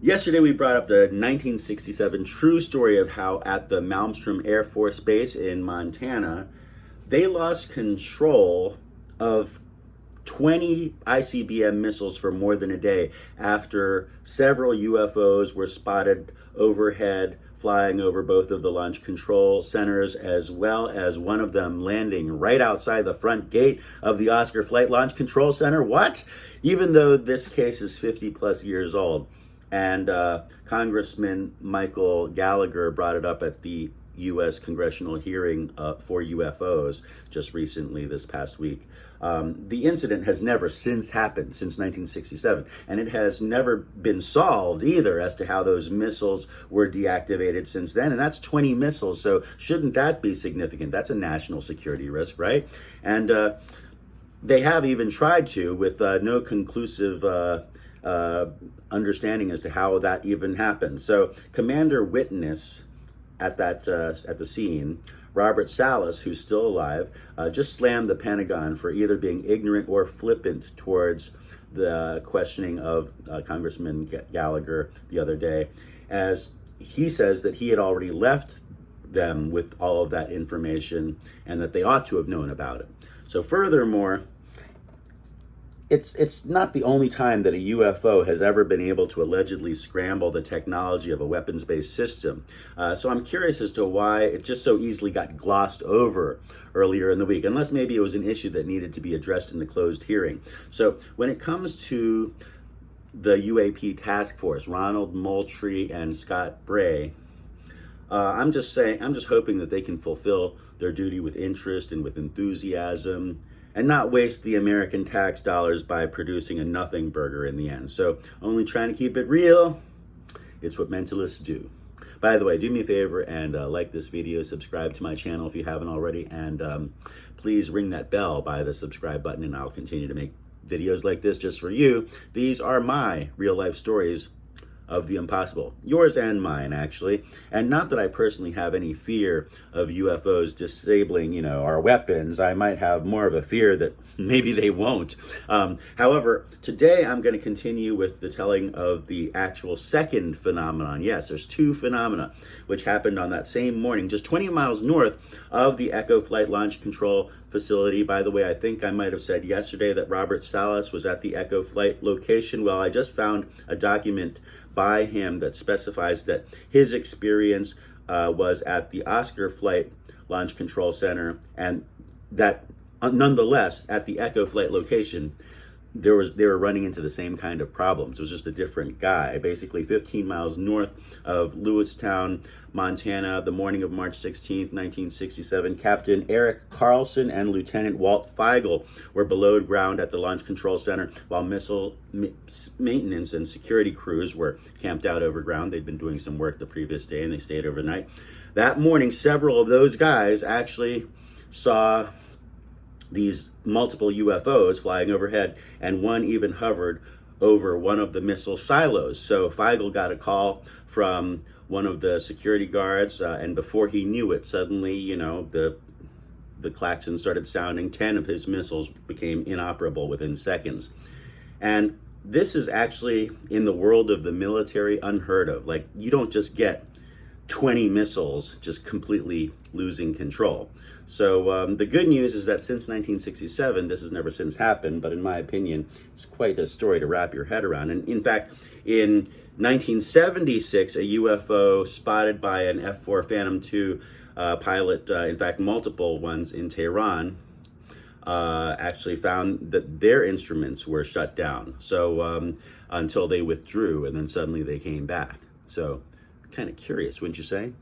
Yesterday, we brought up the 1967 true story of how at the Malmstrom Air Force Base in Montana, they lost control of 20 ICBM missiles for more than a day after several UFOs were spotted overhead, flying over both of the launch control centers, as well as one of them landing right outside the front gate of the Oscar Flight Launch Control Center. What? Even though this case is 50 plus years old. And Congressman Michael Gallagher brought it up at the U.S. congressional hearing for UFOs just recently this past week. The incident has never since happened since 1967, and it has never been solved either as to how those missiles were deactivated since then. And that's 20 missiles, so shouldn't that be significant? That's a national security risk, right? And they have even tried to, with no conclusive understanding as to how that even happened. So Commander Witness at the scene, Robert Salas, who's still alive, just slammed the Pentagon for either being ignorant or flippant towards the questioning of Congressman Gallagher the other day, as he says that he had already left them with all of that information and that they ought to have known about it. So furthermore, it's not the only time that a UFO has ever been able to allegedly scramble the technology of a weapons-based system. So I'm curious as to why it just so easily got glossed over earlier in the week, unless maybe it was an issue that needed to be addressed in the closed hearing. So when it comes to the UAP task force, Ronald Moultrie and Scott Bray, I'm just hoping that they can fulfill their duty with interest and with enthusiasm, and not waste the American tax dollars by producing a nothing burger in the end. So only trying to keep it real, it's what mentalists do. By the way, do me a favor and like this video, subscribe to my channel if you haven't already, and please ring that bell by the subscribe button, and I'll continue to make videos like this just for you. These are my real life stories of the impossible. Yours and mine, actually. And not that I personally have any fear of UFOs disabling, our weapons. I might have more of a fear that maybe they won't. However, today I'm going to continue with the telling of the actual second phenomenon. Yes, there's two phenomena which happened on that same morning, just 20 miles north of the Echo Flight Launch Control facility. By the way, I think I might have said yesterday that Robert Salas was at the Echo Flight location. Well, I just found a document by him that specifies that his experience was at the Oscar Flight Launch Control Center, and that nonetheless at the Echo Flight location they were running into the same kind of problems. It was just a different guy. Basically 15 miles north of Lewistown, Montana, the morning of March 16th, 1967, Captain Eric Carlson and Lieutenant Walt Feigl were below ground at the Launch Control Center while missile maintenance and security crews were camped out over ground. They'd been doing some work the previous day and they stayed overnight. That morning, several of those guys actually saw these multiple UFOs flying overhead, and one even hovered over one of the missile silos. So Feigl got a call from one of the security guards, and before he knew it, suddenly, the klaxon started sounding. 10 of his missiles became inoperable within seconds. And this is actually, in the world of the military, unheard of. Like, you don't just get 20 missiles just completely losing control. So the good news is that since 1967, this has never since happened, but in my opinion, it's quite a story to wrap your head around. And in fact, in 1976, a UFO spotted by an F-4 Phantom II pilot, in fact, multiple ones in Tehran, actually found that their instruments were shut down. So until they withdrew, and then suddenly they came back. So kind of curious, wouldn't you say?